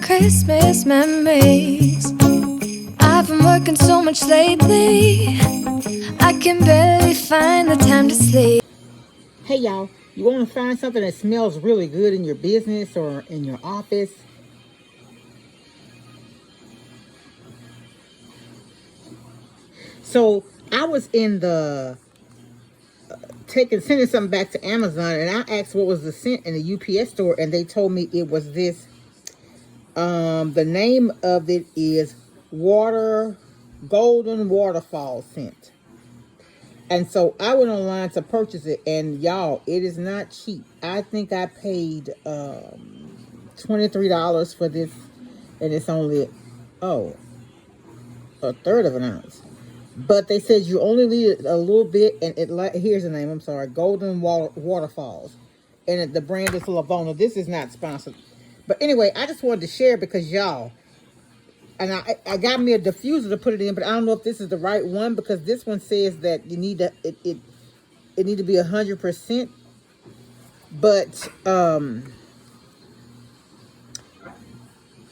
Christmas memories. I've been working so much lately, I can barely find the time to sleep. Hey y'all, you want to find something that smells really good in your business or in your office? So I was in the sending something back to Amazon, and I asked what was the scent in the UPS store, and they told me it was this. The name of it is Golden Waterfall scent. And so I went online to purchase it, and y'all, it is not cheap. I think I paid $23 for this, and it's only a third of an ounce. But they said you only need a little bit, and here's the name. I'm sorry, Waterfalls, and the brand is Lavona. This is not sponsored, but anyway, I just wanted to share because y'all, and I got me a diffuser to put it in, but I don't know if this is the right one because this one says that you need to it need to be 100%, but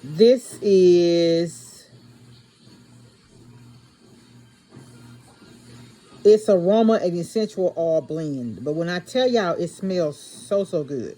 this is. It's aroma and essential oil blend. But when I tell y'all, it smells so good.